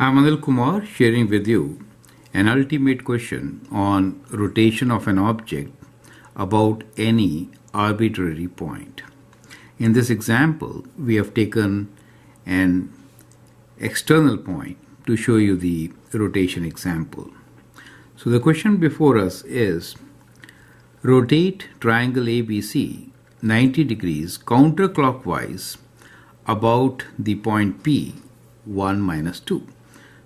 I'm Anil Kumar sharing with you an ultimate question on rotation of an object about any arbitrary point. In this example, we have taken an external point to show you the rotation example. So the question before us is rotate triangle ABC 90 degrees counterclockwise about the point P 1 minus 2.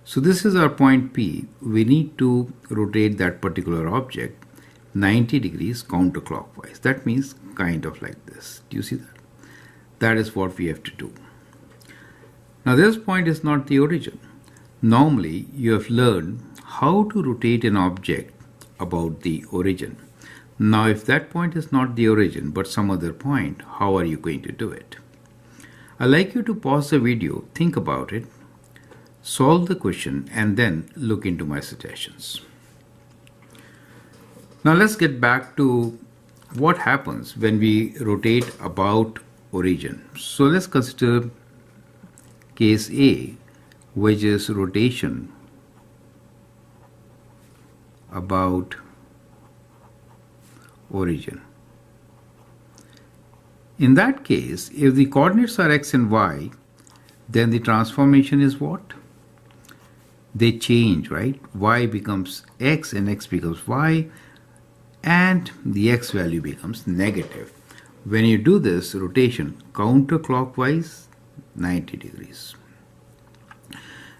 So this is our point P. We need to rotate that particular object 90 degrees counterclockwise. That means kind of like this. Do you see that? That is what we have to do. Now this point is not the origin. Normally you have learned how to rotate an object about the origin. Now if that point is not the origin but some other point, how are you going to do it? I'd like you to pause the video, think about it, solve the question, and then look into my suggestions. Now let's get back to what happens when we rotate about origin. So let's consider case A, which is rotation about origin. In that case, if the coordinates are x and y, then the transformation is what? They change, right? Y becomes x and x becomes y, and the x value becomes negative. When you do this rotation counterclockwise 90 degrees.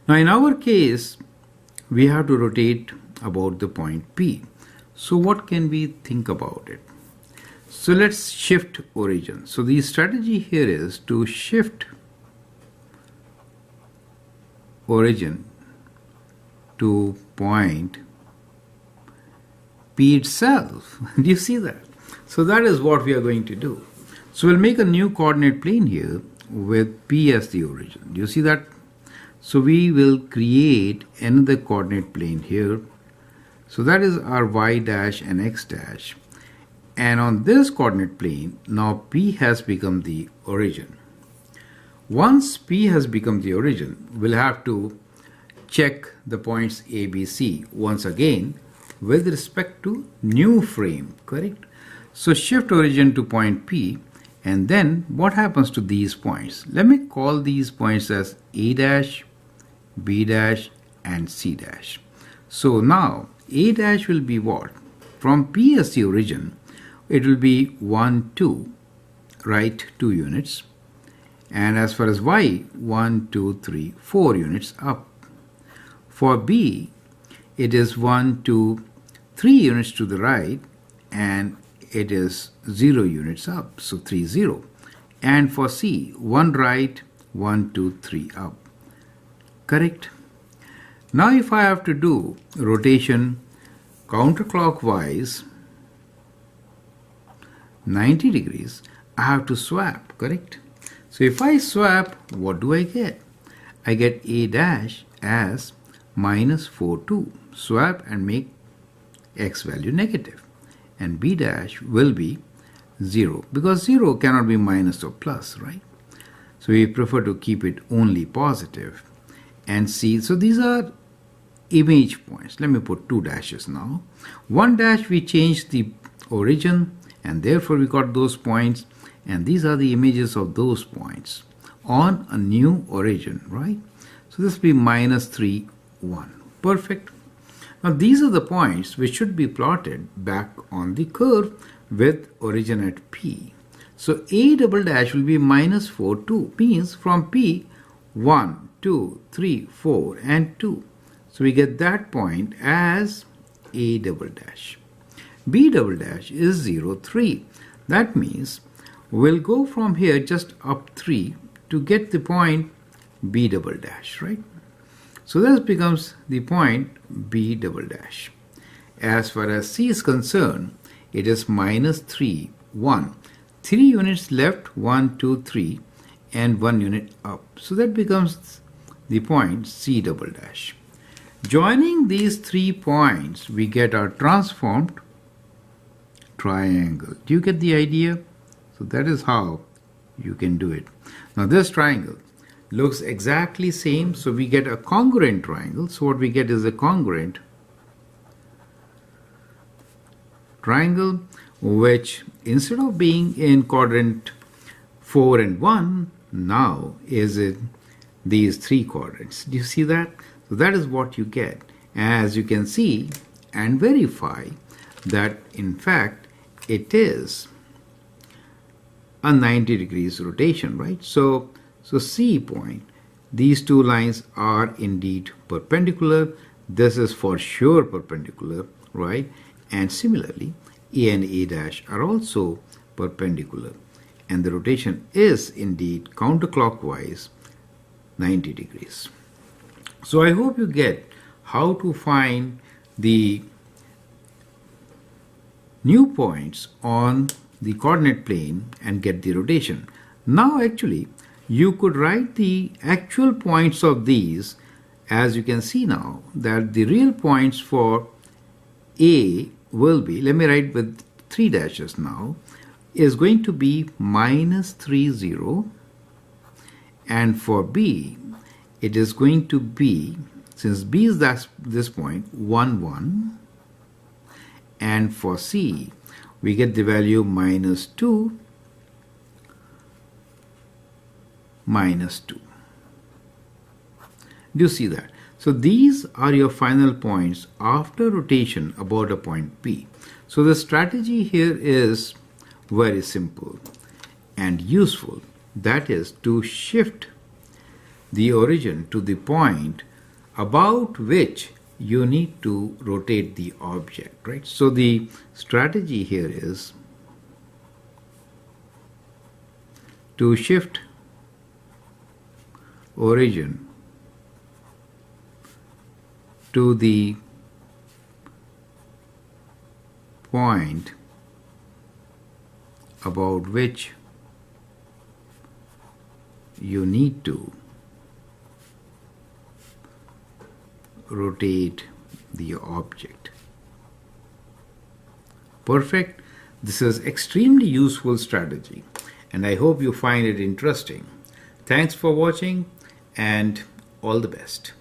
Now in our case, we have to rotate about the point P. So what can we think about it? So let's shift origin. So the strategy here is to shift origin to point P itself. Do you see that? So that is what we are going to do. So we'll make a new coordinate plane here with P as the origin. Do you see that? So we will create another coordinate plane here. So that is our y dash and x dash. And on this coordinate plane, now P has become the origin. Once P has become the origin, we'll have to check the points A, B, C once again with respect to new frame, correct? So shift origin to point P, and then what happens to these points? Let me call these points as A dash, B dash, and C dash. So now A dash will be what? From P as the origin, it will be 1, 2, right, 2 units. And as far as y, 1, 2, 3, 4 units up. For B, it is 1, 2, 3 units to the right, and it is 0 units up, so 3, 0. And for C, 1 right, 1, 2, 3 up. Correct? Now if I have to do rotation counterclockwise 90 degrees, I have to swap, correct? So if I swap, what do I get? I get A dash as minus 4, 2. Swap and make x value negative. And B dash will be 0, because 0 cannot be minus or plus, right? So we prefer to keep it only positive. And C, so these are image points. Let me put 2 dashes now. 1 dash we changed the origin, and therefore we got those points, and these are the images of those points on a new origin, right? So this will be minus 3, 1. Perfect. Now these are the points which should be plotted back on the curve with origin at P. So A double dash will be minus 4, 2, means from P 1, 2, 3, 4 and 2. So we get that point as A double dash. B double dash is 0, 3. That means we'll go from here just up 3 to get the point B double dash, right? So this becomes the point B double dash. As far as C is concerned, it is minus 3, 1. 3 units left, 1, 2, 3, and 1 unit up. So that becomes the point C double dash. Joining these 3 points, we get our transformed triangle. Do you get the idea? So that is how you can do it. Now this triangle looks exactly same, so we get a congruent triangle. So what we get is a congruent triangle, which instead of being in quadrant 4 and 1, now is in these 3 quadrants. Do you see that? So that is what you get. As you can see and verify that in fact it is a 90 degrees rotation, right? So C point, these two lines are indeed perpendicular. This is for sure perpendicular, right? And similarly, A and A dash are also perpendicular. And the rotation is indeed counterclockwise 90 degrees. So I hope you get how to find the new points on the coordinate plane and get the rotation. Now actually you could write the actual points of these. As you can see now that the real points for A will be, let me write with 3 dashes now, is going to be -3, 0, and for B it is going to be, since B is this point, 1, 1, and for C we get the value -2, -2. Do you see that? So these are your final points after rotation about a point P. So the strategy here is very simple and useful. That is to shift the origin to the point about which you need to rotate the object, right? So the strategy here is to shift origin to the point about which you need to rotate the object. Perfect. This is extremely useful strategy and I hope you find it interesting. Thanks for watching and all the best.